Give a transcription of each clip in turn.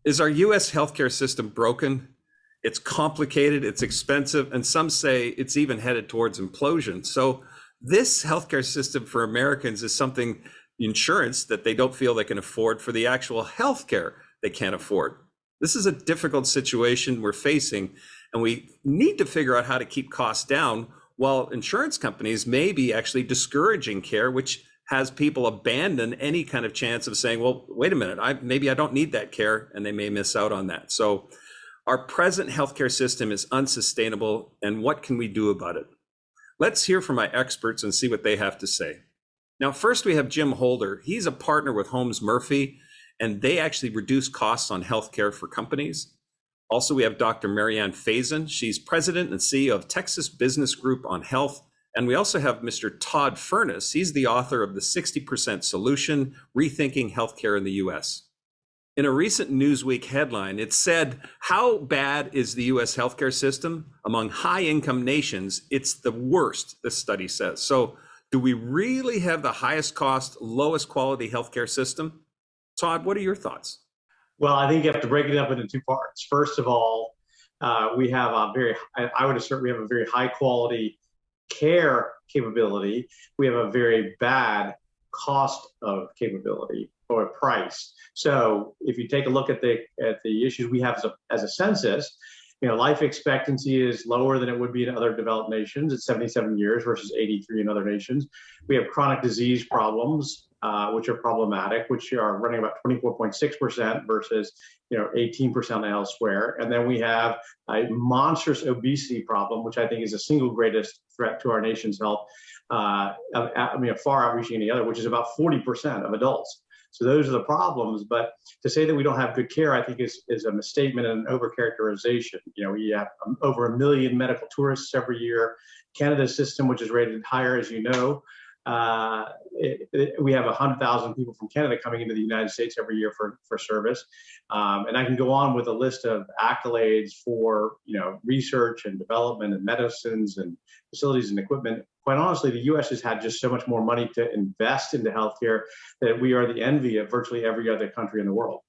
Is our US healthcare system broken? It's complicated, it's expensive, and some say it's even headed towards implosion. So this healthcare system for Americans is something, insurance that they don't feel they can afford for the actual healthcare they can't afford. This is a difficult situation we're facing, and we need to figure out how to keep costs down while insurance companies may be actually discouraging care, which has people abandon any kind of chance of saying, well, wait a minute, maybe I don't need that care, and they may miss out on that. So our present healthcare system is unsustainable, and what can we do about it? Let's hear from my experts and see what they have to say. Now, first we have Jim Holder. He's a partner with Holmes Murphy, and they actually reduce costs on healthcare for companies. Also, we have Dr. Marianne Fazen. She's president and CEO of Texas Business Group on Health. And we also have Mr. Todd Furniss. He's the author of the 60% Solution, Rethinking Healthcare in the US. In a recent Newsweek headline, it said, how bad is the US healthcare system? Among high-income nations, it's the worst, this study says. So do we really have the highest cost, lowest quality healthcare system? Todd, what are your thoughts? Well, I think you have to break it up into two parts. First of all, we have I would assert we have a very high quality care capability. We have a very bad cost of capability or price. So if you take a look at the issues we have as a census, life expectancy is lower than it would be in other developed nations. It's 77 years versus 83 in other nations. We have chronic disease problems, which are problematic, which are running about 24.6% versus 18% elsewhere. And then we have a monstrous obesity problem, which I think is the single greatest threat to our nation's health, far outreaching any other, which is about 40% of adults. So those are the problems. But to say that we don't have good care, I think is a misstatement and an overcharacterization. We have over 1 million medical tourists every year. Canada's system, which is rated higher, as you know, we have 100,000 people from Canada coming into the United States every year for service. And I can go on with a list of accolades for, research and development and medicines and facilities and equipment. Quite honestly, the U.S. has had just so much more money to invest into healthcare that we are the envy of virtually every other country in the world.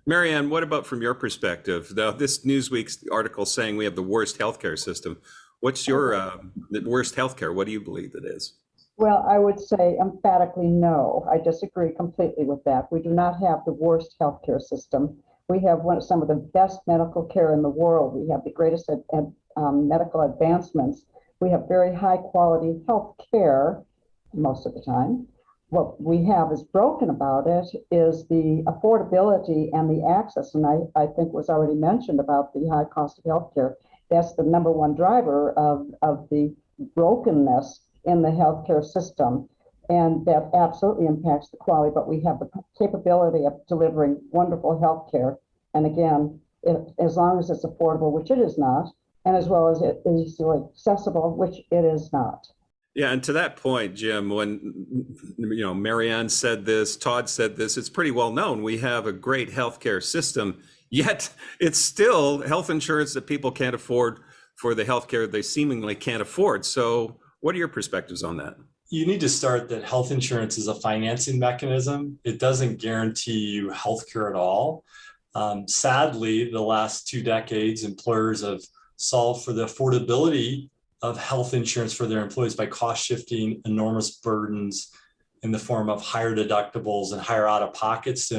Marianne, what about from your perspective? Now, this Newsweek article saying we have the worst healthcare system. What's your the worst healthcare? What do you believe it is? Well, I would say emphatically no. I disagree completely with that. We do not have the worst healthcare system. We have some of the best medical care in the world. We have the greatest medical advancements. We have very high quality health care most of the time. What we have is broken about it is the affordability and the access. And I think was already mentioned about the high cost of healthcare. That's the number one driver of the brokenness in the healthcare system. And that absolutely impacts the quality, but we have the capability of delivering wonderful healthcare. And again, as long as it's affordable, which it is not, and as well as it is easily accessible, which it is not. Yeah, and to that point, Jim, when Marianne said this, Todd said this, it's pretty well known. We have a great healthcare system, yet it's still health insurance that people can't afford for the healthcare they seemingly can't afford. So what are your perspectives on that? You need to start that health insurance is a financing mechanism. It doesn't guarantee you healthcare at all. Sadly, the last 2 decades, employers have solved for the affordability of health insurance for their employees by cost shifting enormous burdens in the form of higher deductibles and higher out-of-pockets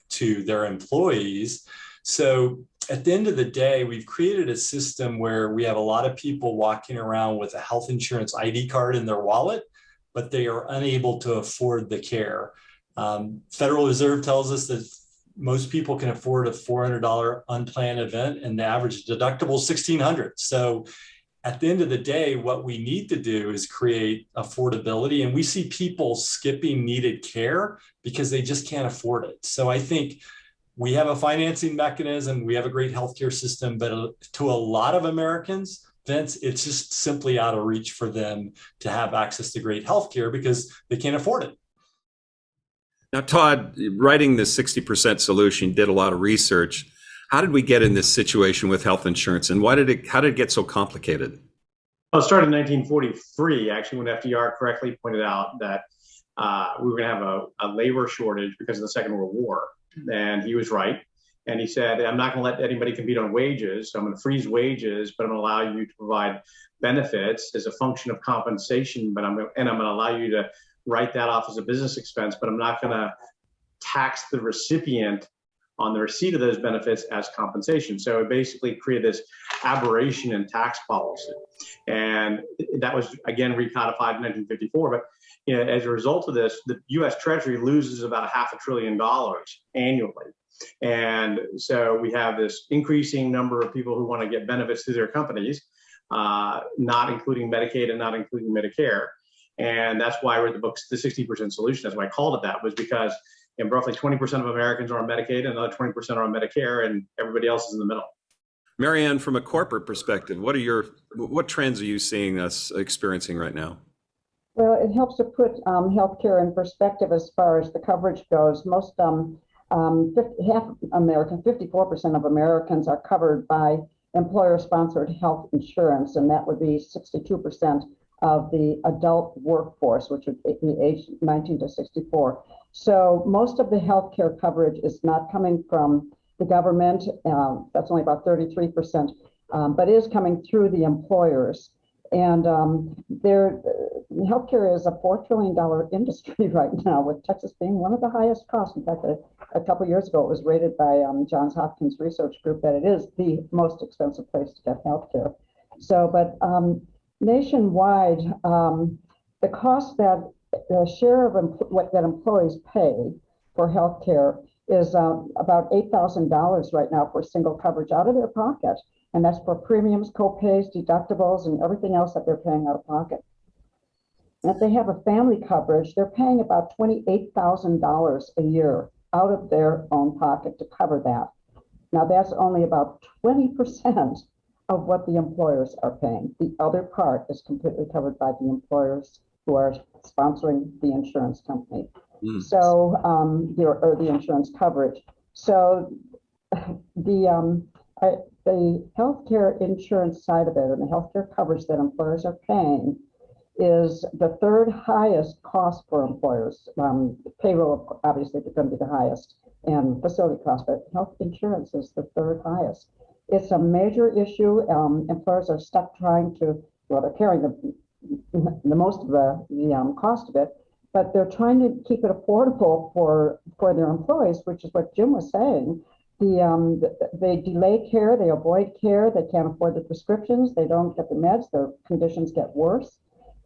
to their employees. So at the end of the day, we've created a system where we have a lot of people walking around with a health insurance ID card in their wallet, but they are unable to afford the care. Federal Reserve tells us that most people can afford a $400 unplanned event, and the average deductible is $1,600. So at the end of the day, what we need to do is create affordability. And we see people skipping needed care because they just can't afford it. So I think we have a financing mechanism, we have a great healthcare system, but to a lot of Americans, Vince, it's just simply out of reach for them to have access to great healthcare because they can't afford it. Now, Todd, writing the 60% Solution, did a lot of research. How did we get in this situation with health insurance, and how did it get so complicated? Well, it started in 1943, actually, when FDR correctly pointed out that we were going to have a labor shortage because of the Second World War. And he was right. And he said, I'm not going to let anybody compete on wages. So I'm going to freeze wages, but I'm going to allow you to provide benefits as a function of compensation. But I'm going to allow you to write that off as a business expense, but I'm not going to tax the recipient on the receipt of those benefits as compensation. So it basically created this aberration in tax policy. And that was, again, recodified in 1954. But as a result of this, the U.S. Treasury loses about $500 billion annually. And so we have this increasing number of people who want to get benefits through their companies, not including Medicaid and not including Medicare. And that's why I wrote the book, The 60% Solution. That's why I called it that, was because roughly 20% of Americans are on Medicaid, and another 20% are on Medicare, and everybody else is in the middle. Marianne, from a corporate perspective, what trends are you seeing us experiencing right now? Well, it helps to put healthcare in perspective as far as the coverage goes. Most 54% of Americans are covered by employer-sponsored health insurance, and that would be 62% of the adult workforce, which would be age 19 to 64. So most of the healthcare coverage is not coming from the government. That's only about 33%, but is coming through the employers. And healthcare is a $4 trillion industry right now, with Texas being one of the highest costs. In fact, a couple of years ago, it was rated by Johns Hopkins Research Group that it is the most expensive place to get healthcare. So, but nationwide, the cost that the share of what that employees pay for healthcare is about $8,000 right now for single coverage out of their pocket. And that's for premiums, co-pays, deductibles, and everything else that they're paying out of pocket. And if they have a family coverage, they're paying about $28,000 a year out of their own pocket to cover that. Now, that's only about 20% of what the employers are paying. The other part is completely covered by the employers who are sponsoring the insurance company. So, or the insurance coverage. So, the healthcare insurance side of it, and the healthcare coverage that employers are paying, is the third highest cost for employers. Payroll, obviously, is going to be the highest, and facility cost, but health insurance is the third highest. It's a major issue. Employers are stuck trying to, well, they're carrying the most of the cost of it, but they're trying to keep it affordable for their employees, which is what Jim was saying. They delay care, they avoid care, they can't afford the prescriptions, they don't get the meds, their conditions get worse.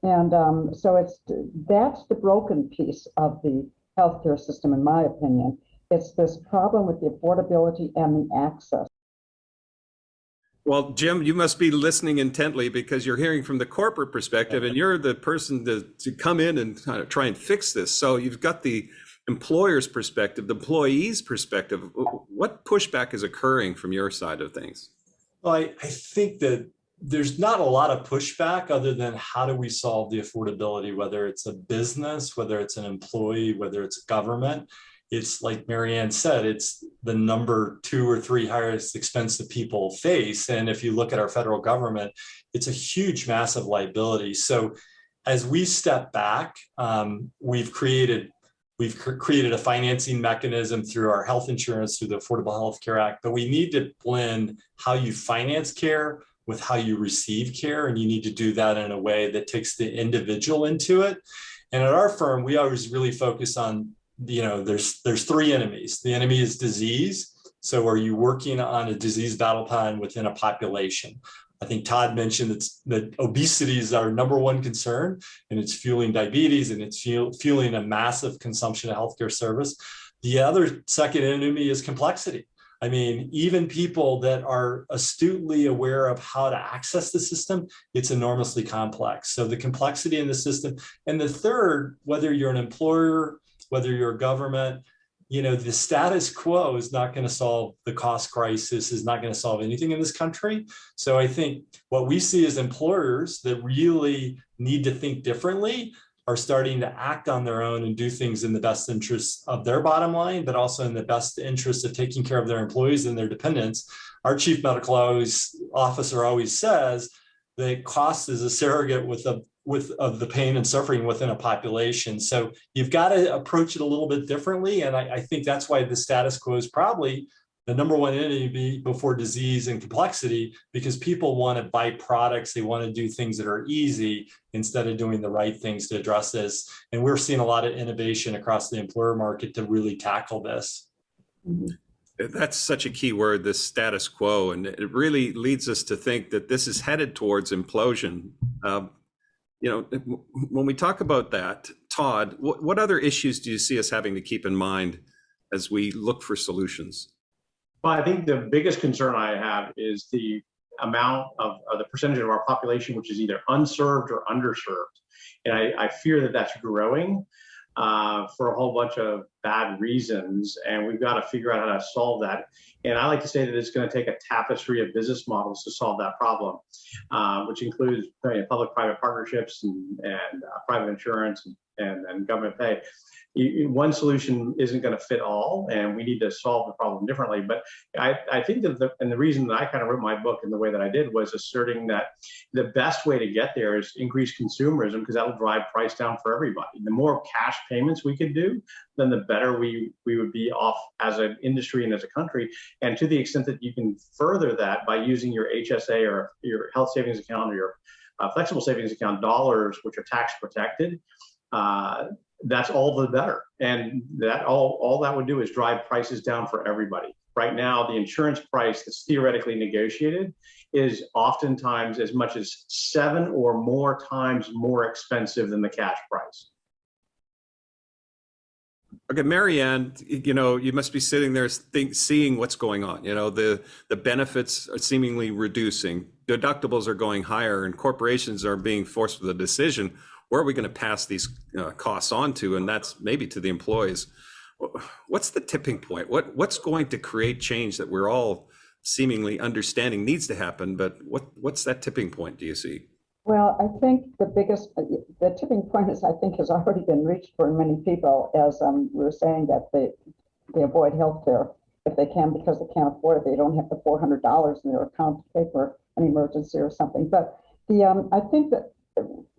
And so that's the broken piece of the healthcare system, in my opinion. It's this problem with the affordability and the access. Well, Jim, you must be listening intently, because you're hearing from the corporate perspective, and you're the person to come in and kind of try and fix this. So you've got the employer's perspective, the employee's perspective. What pushback is occurring from your side of things? Well, I think that there's not a lot of pushback other than how do we solve the affordability, whether it's a business, whether it's an employee, whether it's government. It's like Marianne said, it's the number 2 or 3 highest expense that people face. And if you look at our federal government, it's a huge, massive liability. So as we step back, we've created a financing mechanism through our health insurance, through the Affordable Health Care Act, but we need to blend how you finance care with how you receive care. And you need to do that in a way that takes the individual into it. And at our firm, we always really focus on, there's 3 enemies. The enemy is disease. So are you working on a disease battle plan within a population? I think Todd mentioned that obesity is our number 1 concern, and it's fueling diabetes, and it's fueling a massive consumption of healthcare service. The other second enemy is complexity. I mean, even people that are astutely aware of how to access the system, it's enormously complex. So the complexity in the system. And the third, whether you're an employer, whether you're a government, the status quo is not going to solve the cost crisis, is not going to solve anything in this country. So I think what we see as employers that really need to think differently are starting to act on their own and do things in the best interest of their bottom line, but also in the best interest of taking care of their employees and their dependents. Our chief medical officer always says that cost is a surrogate of the pain and suffering within a population. So you've got to approach it a little bit differently. And I think that's why the status quo is probably the number one enemy before disease and complexity, because people want to buy products, they want to do things that are easy instead of doing the right things to address this. And we're seeing a lot of innovation across the employer market to really tackle this. That's such a key word, this status quo, and it really leads us to think that this is headed towards implosion. When we talk about that, Todd, what other issues do you see us having to keep in mind as we look for solutions? Well, I think the biggest concern I have is the amount of the percentage of our population which is either unserved or underserved. And I fear that that's growing for a whole bunch of bad reasons. And we've got to figure out how to solve that. And I like to say that it's going to take a tapestry of business models to solve that problem, which includes public-private partnerships and private insurance and government pay. One solution isn't going to fit all, and we need to solve the problem differently. But I think that the reason that I kind of wrote my book in the way that I did was asserting that the best way to get there is increase consumerism, because that'll drive price down for everybody. The more cash payments we could do, then the better we would be off as an industry and as a country. And to the extent that you can further that by using your HSA or your health savings account or your flexible savings account dollars, which are tax protected, that's all the better. And that all that would do is drive prices down for everybody. Right now, the insurance price that's theoretically negotiated is oftentimes as much as 7 or more times more expensive than the cash price. Okay, Marianne, you must be sitting there seeing what's going on. The benefits are seemingly reducing, deductibles are going higher, and corporations are being forced with a decision. Where are we going to pass these costs on to? And that's maybe to the employees. What's the tipping point? What's going to create change that we're all seemingly understanding needs to happen? But what's that tipping point, do you see? Well, I think the tipping point has already been reached for many people, as we were saying, that they avoid healthcare if they can because they can't afford it. They don't have the $400 in their account to pay for an emergency or something. But I think that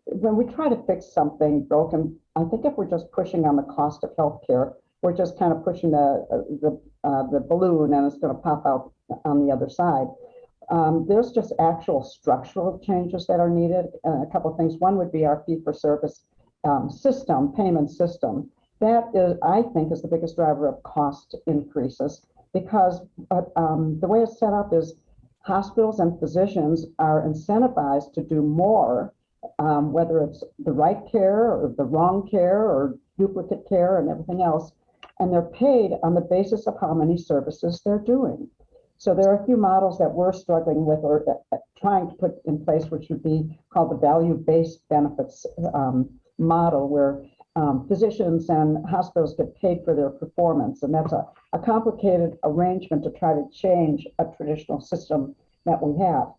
when we try to fix something broken, I think if we're just pushing on the cost of healthcare, we're just kind of pushing the balloon, and it's going to pop out on the other side. There's just actual structural changes that are needed. A couple of things. One would be our fee-for-service payment system. That is, I think, is the biggest driver of cost increases, because the way it's set up is hospitals and physicians are incentivized to do more, whether it's the right care or the wrong care or duplicate care and everything else, and they're paid on the basis of how many services they're doing. So there are a few models that we're struggling with or trying to put in place, which would be called the value-based benefits model, where physicians and hospitals get paid for their performance. And that's a complicated arrangement to try to change a traditional system that we have.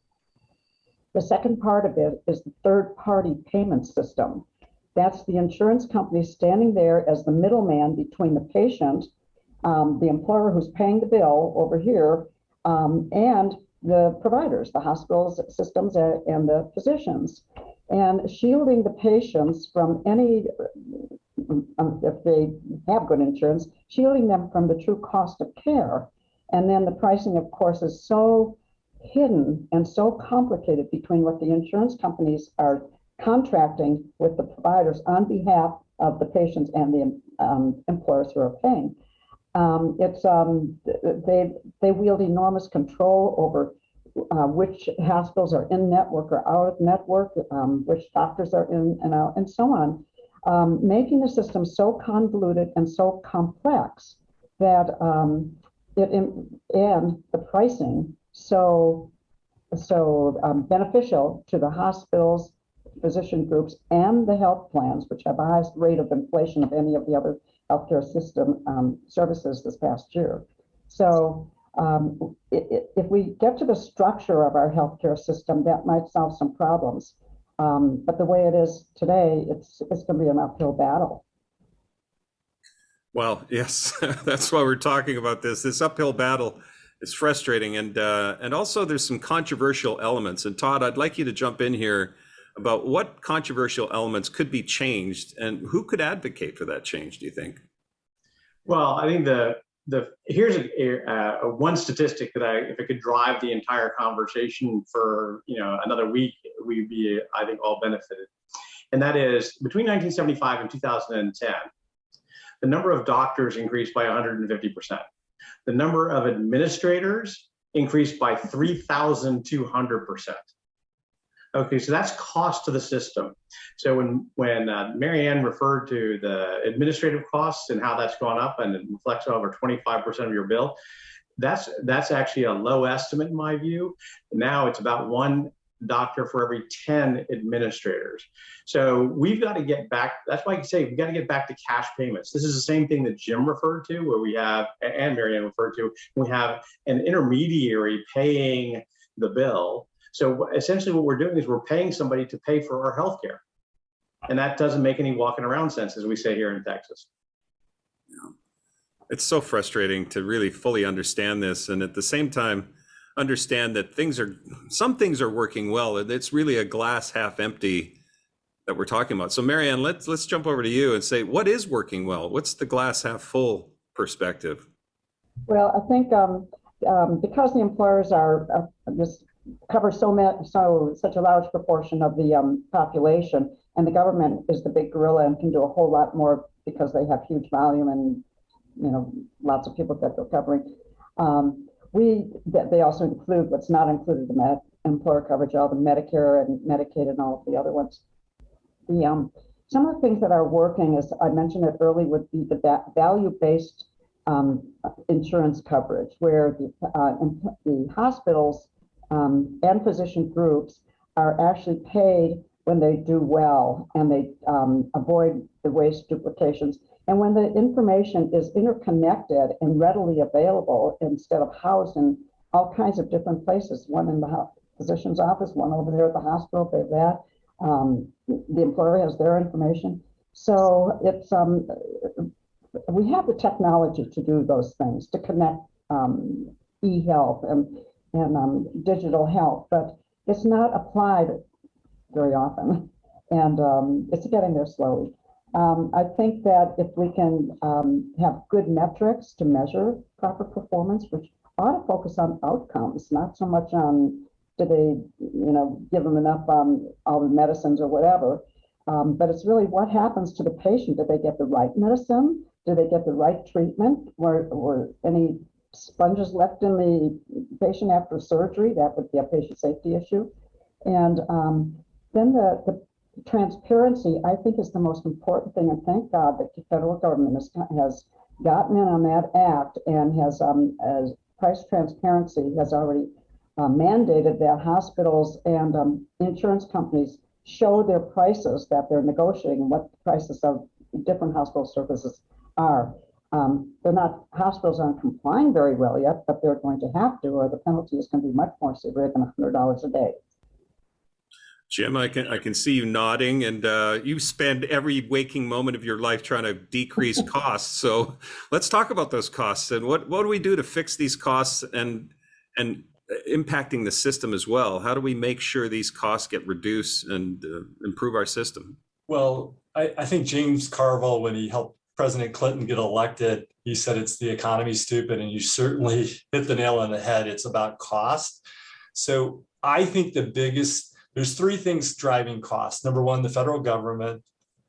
The second part of it is the third-party payment system. That's the insurance company standing there as the middleman between the patient, the employer who's paying the bill over here, and the providers, the hospitals, systems, and the physicians, and shielding the patients from any, if they have good insurance, shielding them from the true cost of care. And then the pricing, of course, is so hidden and so complicated between what the insurance companies are contracting with the providers on behalf of the patients and the employers who are paying. They wield enormous control over which hospitals are in network or out of network, which doctors are in and out, and so on, making the system so convoluted and so complex that and the pricing so beneficial to the hospitals, physician groups, and the health plans, which have the highest rate of inflation of any of the other healthcare system services this past year. So if we get to the structure of our healthcare system, that might solve some problems. But the way it is today, it's going to be an uphill battle. Well, yes, that's why we're talking about this. This uphill battle is frustrating, and also there's some controversial elements. And Todd, I'd like you to jump in here about what controversial elements could be changed and who could advocate for that change, do you think? Well, I think the here's a one statistic that if it could drive the entire conversation for another week, we'd be, I think, all benefited. And that is between 1975 and 2010, the number of doctors increased by 150%. The number of administrators increased by 3,200%. Okay, so that's cost to the system. So when Marianne referred to the administrative costs and how that's gone up and it reflects over 25% of your bill, that's actually a low estimate in my view. Now it's about one doctor for every 10 administrators. So we've got to get back, that's why I say we've got to get back to cash payments. This is the same thing that Jim referred to, where we have, and Marianne referred to, we have an intermediary paying the bill. So essentially what we're doing is we're paying somebody to pay for our healthcare. And that doesn't make any walking around sense, as we say here in Texas. Yeah. It's so frustrating to really fully understand this. And at the same time, understand that some things are working well. It's really a glass half empty that we're talking about. So Marianne, let's jump over to you and say, what is working well? What's the glass half full perspective? Well, I think because the employers are just cover such a large proportion of the population, and the government is the big gorilla and can do a whole lot more because they have huge volume and lots of people that they're covering. They also include what's not included in that employer coverage, all the Medicare and Medicaid and all of the other ones. Some of the things that are working, as I mentioned it earlier, would be the value-based insurance coverage, where the hospitals and physician groups are actually paid when they do well and they avoid the waste duplications. And when the information is interconnected and readily available instead of housed in all kinds of different places, one in the physician's office, one over there at the hospital, they have that. The employer has their information. So it's we have the technology to do those things, to connect e-health and digital health, but it's not applied very often, and it's getting there slowly. I think that if we can have good metrics to measure proper performance, which ought to focus on outcomes, not so much on do they, give them enough all the medicines or whatever, but it's really what happens to the patient. Do they get the right medicine? Do they get the right treatment? Were any sponges left in the patient after surgery? That would be a patient safety issue. And then the transparency, I think, is the most important thing. And thank God that the federal government has gotten in on that act and has, as price transparency has already mandated that hospitals and insurance companies show their prices that they're negotiating, what the prices of different hospital services are. Hospitals aren't complying very well yet, but they're going to have to, or the penalty is going to be much more severe than $100 a day. Jim, I can see you nodding, and you spend every waking moment of your life trying to decrease costs. So let's talk about those costs and what do we do to fix these costs and impacting the system as well? How do we make sure these costs get reduced and improve our system? Well, I think James Carville, when he helped President Clinton get elected, he said it's the economy, stupid, and you certainly hit the nail on the head. It's about cost. So I think there's three things driving costs. Number one, the federal government.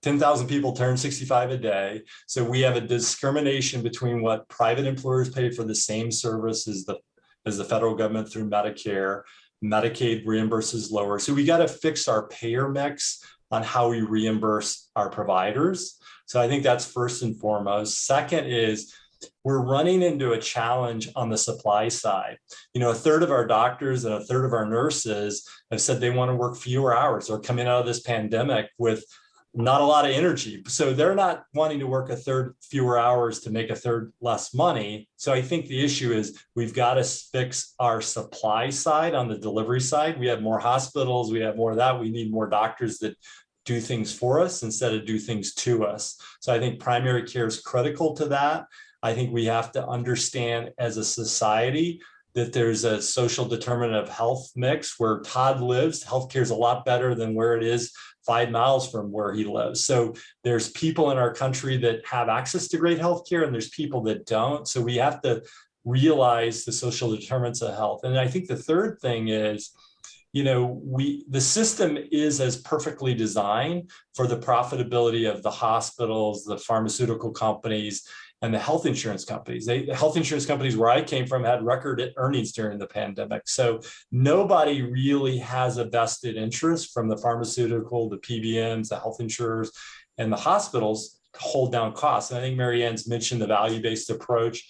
10,000 people turn 65 a day. So we have a discrimination between what private employers pay for the same service as the federal government through Medicare. Medicaid reimburses lower. So we got to fix our payer mix on how we reimburse our providers. So I think that's first and foremost. Second is we're running into a challenge on the supply side. A third of our doctors and a third of our nurses have said they want to work fewer hours or coming out of this pandemic with not a lot of energy. So they're not wanting to work a third fewer hours to make a third less money. So I think the issue is we've got to fix our supply side on the delivery side. We have more hospitals, we have more of that. We need more doctors that do things for us instead of do things to us. So I think primary care is critical to that. I think we have to understand as a society that there's a social determinant of health mix. Where Todd lives, healthcare is a lot better than where it is 5 miles from where he lives. So there's people in our country that have access to great healthcare, and there's people that don't. So we have to realize the social determinants of health. And I think the third thing is, the system is as perfectly designed for the profitability of the hospitals, the pharmaceutical companies, and the health insurance companies. The health insurance companies where I came from had record earnings during the pandemic. So nobody really has a vested interest, from the pharmaceutical, the PBMs, the health insurers, and the hospitals, to hold down costs. And I think Marianne's mentioned the value-based approach.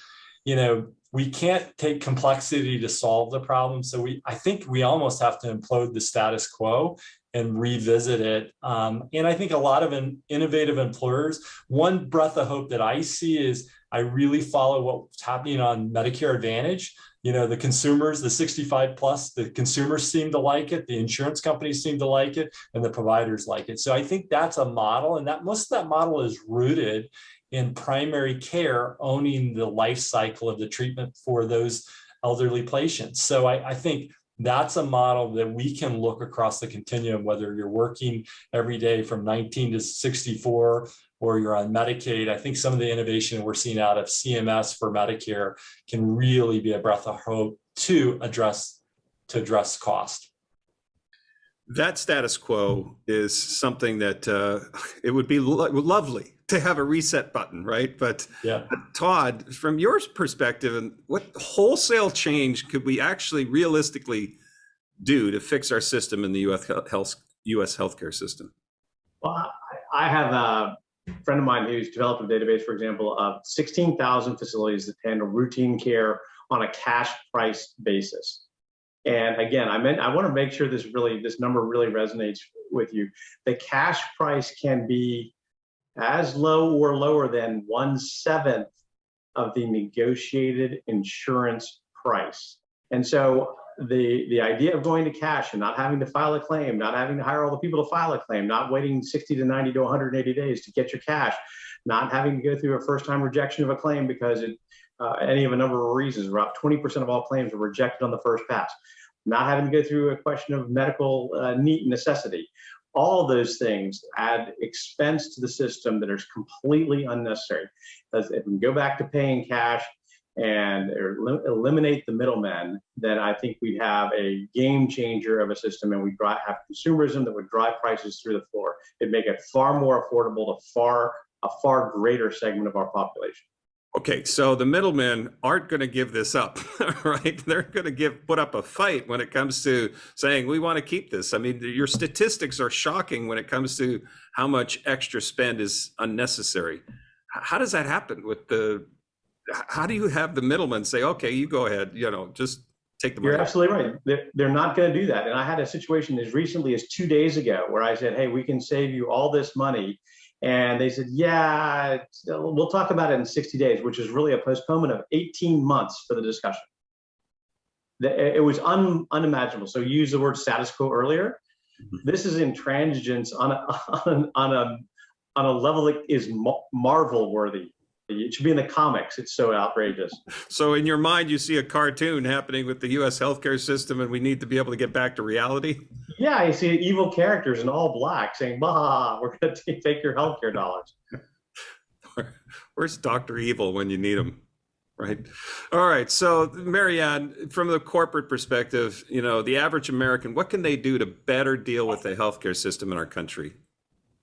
We can't take complexity to solve the problem. So I think we almost have to implode the status quo and revisit it. And I think a lot of innovative employers, one breath of hope that I see is, I really follow what's happening on Medicare Advantage. The consumers, the 65 plus, the consumers seem to like it, the insurance companies seem to like it, and the providers like it. So I think that's a model, and that most of that model is rooted in primary care owning the life cycle of the treatment for those elderly patients. So I think that's a model that we can look across the continuum, whether you're working every day from 19 to 64 or you're on Medicaid. I think some of the innovation we're seeing out of CMS for Medicare can really be a breath of hope to address cost. That status quo is something that it would be lovely to have a reset button, right? But yeah, Todd, from your perspective, and what wholesale change could we actually realistically do to fix our system in the U.S. healthcare system? Well, I have a friend of mine who's developed a database, for example, of 16,000 facilities that handle routine care on a cash price basis. And again, I want to make sure this number really resonates with you. The cash price can be as low or lower than 1/7 of the negotiated insurance price. And so the idea of going to cash and not having to file a claim, not having to hire all the people to file a claim, not waiting 60 to 90 to 180 days to get your cash, not having to go through a first-time rejection of a claim because any of a number of reasons, about 20% of all claims are rejected on the first pass, not having to go through a question of medical necessity. All those things add expense to the system that is completely unnecessary. If we go back to paying cash and eliminate the middlemen, then I think we'd have a game changer of a system, and we'd have consumerism that would drive prices through the floor. It'd make it far more affordable to a far greater segment of our population. Okay, so the middlemen aren't going to give this up, right? They're going to put up a fight when it comes to saying, we want to keep this. I mean, your statistics are shocking when it comes to how much extra spend is unnecessary. How does that happen how do you have the middlemen say, okay, you go ahead, just take the money? You're absolutely right. They're not going to do that. And I had a situation as recently as 2 days ago where I said, hey, we can save you all this money. And they said, yeah, we'll talk about it in 60 days, which is really a postponement of 18 months for the discussion. It was unimaginable. So you used the word status quo earlier. This is intransigence on a level that is marvel worthy. It should be in the comics. It's so outrageous. So in your mind, you see a cartoon happening with the U.S. healthcare system, and we need to be able to get back to reality? Yeah, you see evil characters in all black saying, bah, we're going to take your healthcare dollars. Where's Dr. Evil when you need him, right? All right, so Marianne, from the corporate perspective, the average American, what can they do to better deal with the healthcare system in our country?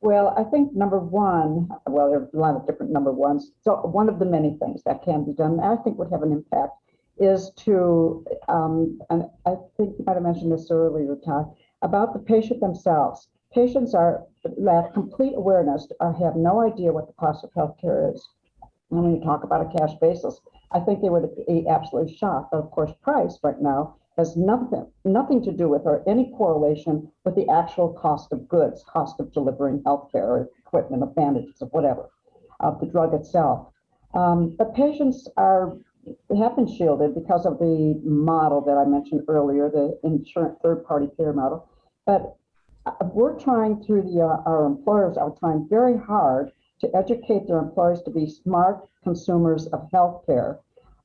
Well, I think number one, well, there are a lot of different number ones. So one of the many things that can be done, and I think would have an impact, is to, and I think you might have mentioned this earlier, Todd, about the patient themselves. Patients lack complete awareness, or have no idea what the cost of healthcare is. And when you talk about a cash basis, I think they would be absolutely shocked. Of course, price right now has nothing to do with or any correlation with the actual cost of goods, cost of delivering healthcare or equipment, of bandages, of whatever, of the drug itself. But patients have been shielded because of the model that I mentioned earlier, the insurance third-party care model. But we're trying our employers are trying very hard to educate their employees to be smart consumers of healthcare,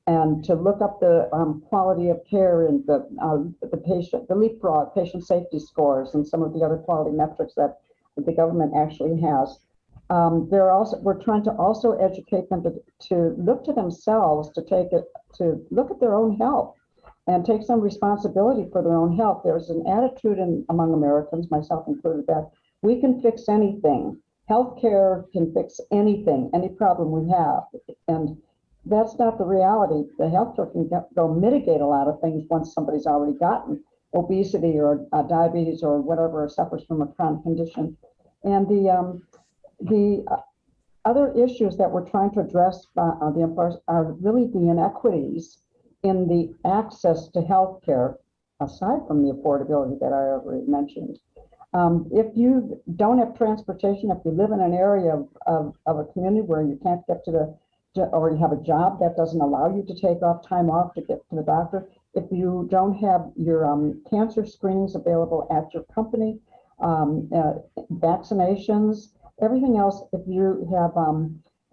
and to look up the quality of care and the leapfrog patient safety scores and some of the other quality metrics that the government actually has. We're trying to also educate them to look to themselves, to look at their own health and take some responsibility for their own health. There's an attitude among Americans, myself included, that we can fix anything. Healthcare can fix anything, any problem we have. And that's not the reality. The healthcare can go mitigate a lot of things once somebody's already gotten obesity or diabetes or whatever, suffers from a chronic condition. And the other issues that we're trying to address the employers are really the inequities in the access to health care, aside from the affordability that I already mentioned. If you don't have transportation, if you live in an area of a community where you can't get or you have a job that doesn't allow you to take time off to get to the doctor, if you don't have your cancer screenings available at your company, vaccinations, everything else, if you have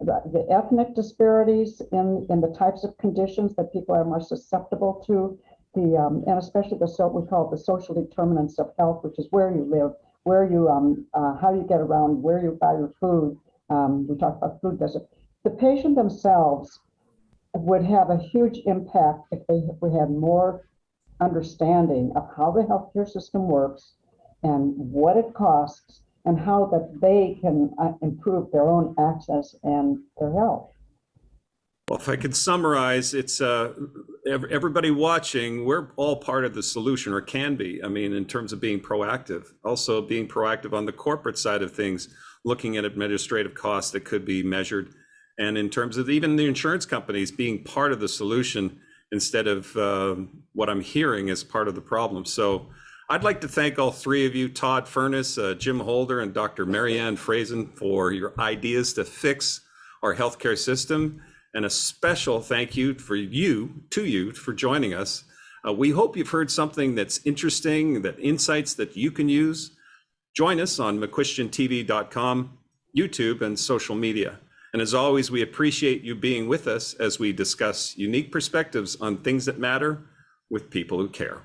the ethnic disparities in the types of conditions that people are more susceptible to, and especially we call it the social determinants of health, which is where you live, where you, how you get around, where you buy your food. We talk about food desert. The patient themselves would have a huge impact if we had more understanding of how the healthcare system works and what it costs, and how that they can improve their own access and their health. Well, if I could summarize, it's everybody watching, we're all part of the solution, or can be. I mean, in terms of being proactive, also being proactive on the corporate side of things, looking at administrative costs that could be measured. And in terms of even the insurance companies being part of the solution instead of what I'm hearing as part of the problem. So I'd like to thank all three of you, Todd Furniss, Jim Holder, and Dr. Marianne Fazen, for your ideas to fix our healthcare system. And a special thank you to you for joining us. We hope you've heard something that's interesting, that insights that you can use. Join us on McCuistionTV.com, YouTube, and social media. And as always, we appreciate you being with us as we discuss unique perspectives on things that matter with people who care.